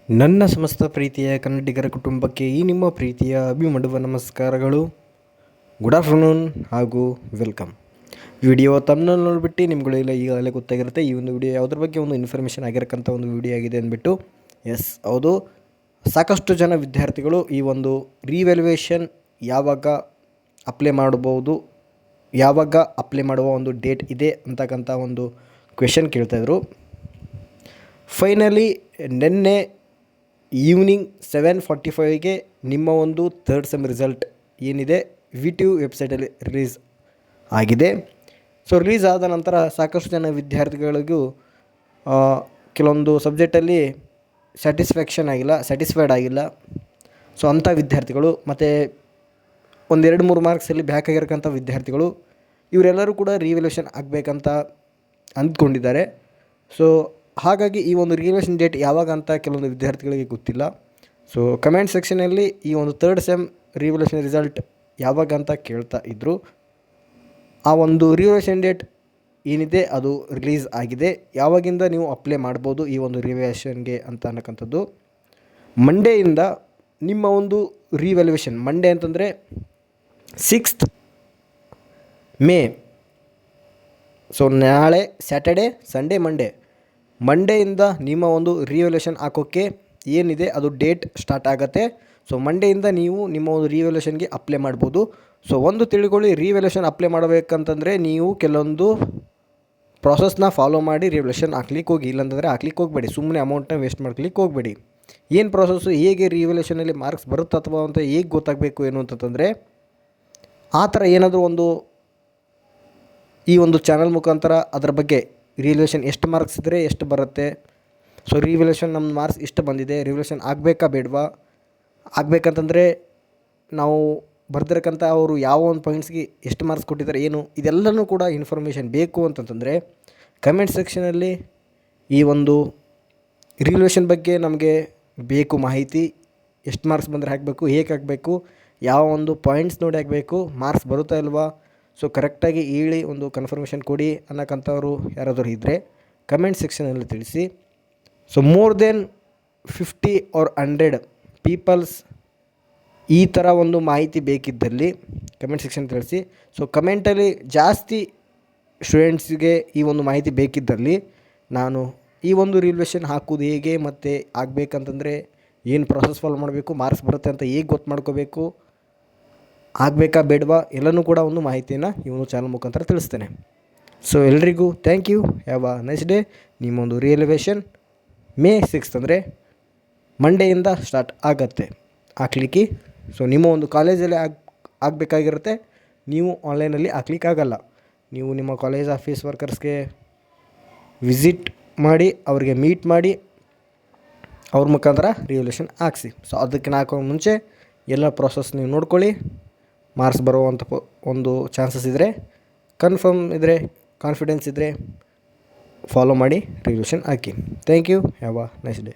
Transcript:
ನನ್ನ ಸಮಸ್ತ ಪ್ರೀತಿಯ ಕನ್ನಡಿಗರ ಕುಟುಂಬಕ್ಕೆ ಈ ನಿಮ್ಮ ಪ್ರೀತಿಯ ಅಭಿಮಡುವ ನಮಸ್ಕಾರಗಳು. ಗುಡ್ ಆಫ್ಟರ್ನೂನ್ ಹಾಗೂ ವೆಲ್ಕಮ್. ವಿಡಿಯೋ ತಮ್ಮನಲ್ಲಿ ನೋಡಿಬಿಟ್ಟು ನಿಮ್ಗಳೆಲ್ಲ ಈಗಾಗಲೇ ಗೊತ್ತಾಗಿರುತ್ತೆ ಈ ಒಂದು ವಿಡಿಯೋ ಯಾವುದ್ರ ಬಗ್ಗೆ ಒಂದು ಇನ್ಫಾರ್ಮೇಷನ್ ಆಗಿರಕ್ಕಂಥ ಒಂದು ವಿಡಿಯೋ ಆಗಿದೆ ಅಂದ್ಬಿಟ್ಟು. ಎಸ್ ಹೌದು, ಸಾಕಷ್ಟು ಜನ ವಿದ್ಯಾರ್ಥಿಗಳು ಈ ಒಂದು ರಿವ್ಯಾಲ್ಯೂಯೇಷನ್ ಯಾವಾಗ ಅಪ್ಲೈ ಮಾಡ್ಬೋದು, ಯಾವಾಗ ಅಪ್ಲೈ ಮಾಡುವ ಒಂದು ಡೇಟ್ ಇದೆ ಅಂತಕ್ಕಂಥ ಒಂದು ಕ್ವೆಶನ್ ಕೇಳ್ತಾಯಿದ್ರು. ಫೈನಲಿ ನಿನ್ನೆ ಈವ್ನಿಂಗ್ 7:45ಗೆ ನಿಮ್ಮ ಒಂದು ಥರ್ಡ್ ಸೆಮ್ ರಿಸಲ್ಟ್ ಏನಿದೆ VTU ವೆಬ್ಸೈಟಲ್ಲಿ ರಿಲೀಸ್ ಆಗಿದೆ. ಸೊ ರಿಲೀಸ್ ಆದ ನಂತರ ಸಾಕಷ್ಟು ಜನ ವಿದ್ಯಾರ್ಥಿಗಳಿಗೂ ಕೆಲವೊಂದು ಸಬ್ಜೆಕ್ಟಲ್ಲಿ ಸ್ಯಾಟಿಸ್ಫೈಡ್ ಆಗಿಲ್ಲ. ಸೊ ಅಂಥ ವಿದ್ಯಾರ್ಥಿಗಳು ಮತ್ತು 1-2-3 ಮಾರ್ಕ್ಸಲ್ಲಿ ಬ್ಯಾಕ್ ಆಗಿರಕ್ಕಂಥ ವಿದ್ಯಾರ್ಥಿಗಳು ಇವರೆಲ್ಲರೂ ಕೂಡ ರಿವ್ಯಾಲ್ಯೂಯೇಷನ್ ಆಗಬೇಕಂತ ಅಂದ್ಕೊಂಡಿದ್ದಾರೆ. ಸೊ ಹಾಗಾಗಿ ಈ ಒಂದು ರಿವ್ಯಾಲ್ಯೂಯೇಷನ್ ಡೇಟ್ ಯಾವಾಗ ಅಂತ ಕೆಲವೊಂದು ವಿದ್ಯಾರ್ಥಿಗಳಿಗೆ ಗೊತ್ತಿಲ್ಲ. ಸೊ ಕಮೆಂಟ್ ಸೆಕ್ಷನಲ್ಲಿ ಈ ಒಂದು ಥರ್ಡ್ ಸೆಮ್ ರಿವ್ಯಾಲ್ಯೂಯೇಷನ್ ರಿಸಲ್ಟ್ ಯಾವಾಗ ಅಂತ ಕೇಳ್ತಾ ಇದ್ದರು. ಆ ಒಂದು ರಿವ್ಯಾಲ್ಯೂಯೇಷನ್ ಡೇಟ್ ಏನಿದೆ ಅದು ರಿಲೀಸ್ ಆಗಿದೆ. ಯಾವಾಗಿಂದ ನೀವು ಅಪ್ಲೈ ಮಾಡ್ಬೋದು ಈ ಒಂದು ರಿವ್ಯಾಲ್ಯೂಯೇಷನ್ಗೆ ಅಂತ ಅನ್ನೋಕ್ಕಂಥದ್ದು, ಮಂಡೆಯಿಂದ ನಿಮ್ಮ ಒಂದು ರಿವ್ಯಾಲ್ಯೂಯೇಷನ್, ಮಂಡೇ ಅಂತಂದರೆ 6th ಮೇ. ಸೊ ನಾಳೆ ಸ್ಯಾಟರ್ಡೆ, ಸಂಡೇ, ಮಂಡೆಯಿಂದ ನಿಮ್ಮ ಒಂದು ರಿವ್ಯಾಲ್ಯೂಯೇಷನ್ ಹಾಕೋಕ್ಕೆ ಏನಿದೆ ಅದು ಡೇಟ್ ಸ್ಟಾರ್ಟ್ ಆಗುತ್ತೆ. ಸೊ ಮಂಡೆಯಿಂದ ನೀವು ನಿಮ್ಮ ಒಂದು ರಿವ್ಯಾಲ್ಯೂಯೇಷನ್ಗೆ ಅಪ್ಲೈ ಮಾಡ್ಬೋದು. ಸೊ ಒಂದು ತಿಳ್ಕೊಳ್ಳಿ, ರಿವ್ಯಾಲ್ಯೂಯೇಷನ್ ಅಪ್ಲೈ ಮಾಡಬೇಕಂತಂದರೆ ನೀವು ಕೆಲವೊಂದು ಪ್ರಾಸೆಸ್ನ ಫಾಲೋ ಮಾಡಿ ರಿವ್ಯಾಲ್ಯೂಯೇಷನ್ ಹಾಕ್ಲಿಕ್ಕೆ ಹೋಗಿ, ಇಲ್ಲಾಂತಂದರೆ ಹಾಕ್ಲಿಕ್ಕೆ ಹೋಗಬೇಡಿ, ಸುಮ್ಮನೆ ಅಮೌಂಟ್ನ ವೇಸ್ಟ್ ಮಾಡ್ಲಿಕ್ಕೆ ಹೋಗಬೇಡಿ. ಏನು ಪ್ರಾಸೆಸ್ಸು, ಹೇಗೆ ರಿವ್ಯಾಲ್ಯೂಯೇಷನಲ್ಲಿ ಮಾರ್ಕ್ಸ್ ಬರುತ್ತೆ ಅಥವಾ ಅಂತ ಹೇಗೆ ಗೊತ್ತಾಗಬೇಕು ಏನು ಅಂತಂದರೆ, ಆ ಥರ ಏನಾದರೂ ಒಂದು ಈ ಒಂದು ಚಾನಲ್ ಮುಖಾಂತರ ಅದರ ಬಗ್ಗೆ ರಿವ್ಯಾಲ್ಯೂಯೇಷನ್ ಎಷ್ಟು ಮಾರ್ಕ್ಸ್ ಇದ್ದರೆ ಎಷ್ಟು ಬರುತ್ತೆ, ಸೊ ರಿವ್ಯಾಲ್ಯೂಯೇಷನ್ ನಮ್ಮ ಮಾರ್ಕ್ಸ್ ಇಷ್ಟು ಬಂದಿದೆ, ರಿವ್ಯಾಲ್ಯೂಯೇಷನ್ ಆಗಬೇಕಾ ಬೇಡವಾ, ಆಗಬೇಕಂತಂದರೆ ನಾವು ಬರ್ದಿರಕ್ಕಂಥ ಅವರು ಯಾವ ಒಂದು ಪಾಯಿಂಟ್ಸ್ಗೆ ಎಷ್ಟು ಮಾರ್ಕ್ಸ್ ಕೊಟ್ಟಿದ್ದಾರೆ ಏನು, ಇದೆಲ್ಲನೂ ಕೂಡ ಇನ್ಫಾರ್ಮೇಷನ್ ಬೇಕು ಅಂತಂತಂದರೆ ಕಮೆಂಟ್ ಸೆಕ್ಷನಲ್ಲಿ ಈ ಒಂದು ರಿವ್ಯಾಲ್ಯೂಯೇಷನ್ ಬಗ್ಗೆ ನಮಗೆ ಬೇಕು ಮಾಹಿತಿ. ಎಷ್ಟು ಮಾರ್ಕ್ಸ್ ಬಂದರೆ ಹಾಕಬೇಕು, ಹೇಗೆ ಹಾಕಬೇಕು, ಯಾವ ಒಂದು ಪಾಯಿಂಟ್ಸ್ ನೋಡಿ ಹಾಕಬೇಕು, ಮಾರ್ಕ್ಸ್ ಬರುತ್ತಾ ಇಲ್ವಾ, ಸೊ ಕರೆಕ್ಟಾಗಿ ಹೇಳಿ ಒಂದು ಕನ್ಫರ್ಮೇಷನ್ ಕೊಡಿ ಅನ್ನೋಕ್ಕಂಥವ್ರು ಯಾರಾದರೂ ಇದ್ದರೆ ಕಮೆಂಟ್ ಸೆಕ್ಷನಲ್ಲಿ ತಿಳಿಸಿ. So more than 50 or 100 peoples ಈ ಥರ ಒಂದು ಮಾಹಿತಿ ಬೇಕಿದ್ದಲ್ಲಿ ಕಮೆಂಟ್ ಸೆಕ್ಷನ್ ತಿಳಿಸಿ. ಸೊ ಕಮೆಂಟಲ್ಲಿ ಜಾಸ್ತಿ ಸ್ಟೂಡೆಂಟ್ಸ್ಗೆ ಈ ಒಂದು ಮಾಹಿತಿ ಬೇಕಿದ್ದಲ್ಲಿ ನಾನು ಈ ಒಂದು ರಿವ್ಯಾಲ್ಯೂಯೇಷನ್ ಹಾಕೋದು ಹೇಗೆ ಮತ್ತು ಆಗಬೇಕಂತಂದರೆ ಏನು ಪ್ರಾಸೆಸ್ ಫಾಲೋ ಮಾಡಬೇಕು, ಮಾರ್ಕ್ಸ್ ಬರುತ್ತೆ ಅಂತ ಹೇಗೆ ಗೊತ್ತು ಮಾಡ್ಕೋಬೇಕು, ಆಗಬೇಕಾ ಬೇಡವಾ ಎಲ್ಲನೂ ಕೂಡ ಒಂದು ಮಾಹಿತಿಯನ್ನು ಈ ಒಂದು ಚಾನಲ್ ಮುಖಾಂತರ ತಿಳಿಸ್ತೇನೆ. ಸೊ ಎಲ್ರಿಗೂ thank you, have a nice day. ನಿಮ್ಮೊಂದು ರಿವ್ಯಾಲ್ಯೂಯೇಷನ್ May 6th ಅಂದರೆ ಮಂಡೆಯಿಂದ ಸ್ಟಾರ್ಟ್ ಆಗತ್ತೆ ಹಾಕ್ಲಿಕ್ಕೆ. ಸೊ ನಿಮ್ಮ ಒಂದು ಕಾಲೇಜಲ್ಲಿ ಆಗಬೇಕಾಗಿರುತ್ತೆ, ನೀವು ಆನ್ಲೈನಲ್ಲಿ ಹಾಕ್ಲಿಕ್ಕಾಗಲ್ಲ. ನೀವು ನಿಮ್ಮ ಕಾಲೇಜ್ ಆಫೀಸ್ ವರ್ಕರ್ಸ್ಗೆ ವಿಸಿಟ್ ಮಾಡಿ, ಅವರಿಗೆ ಮೀಟ್ ಮಾಡಿ ಅವ್ರ ಮುಖಾಂತರ ರಿವ್ಯಾಲ್ಯೂಯೇಷನ್ ಹಾಕ್ಸಿ. ಸೊ ಅದಕ್ಕೆ ಹಾಕೋ ಮುಂಚೆ ಎಲ್ಲ ಪ್ರಾಸೆಸ್ ನೀವು ನೋಡ್ಕೊಳ್ಳಿ. ಮಾರ್ಕ್ಸ್ ಬರುವಂಥ ಒಂದು ಚಾನ್ಸಸ್ ಇದ್ದರೆ, ಕನ್ಫರ್ಮ್ ಇದ್ದರೆ, ಕಾನ್ಫಿಡೆನ್ಸ್ ಇದ್ದರೆ ಫಾಲೋ ಮಾಡಿ ರಿವ್ಯಾಲ್ಯೂಯೇಷನ್ ಹಾಕಿ. Thank you, have a nice day.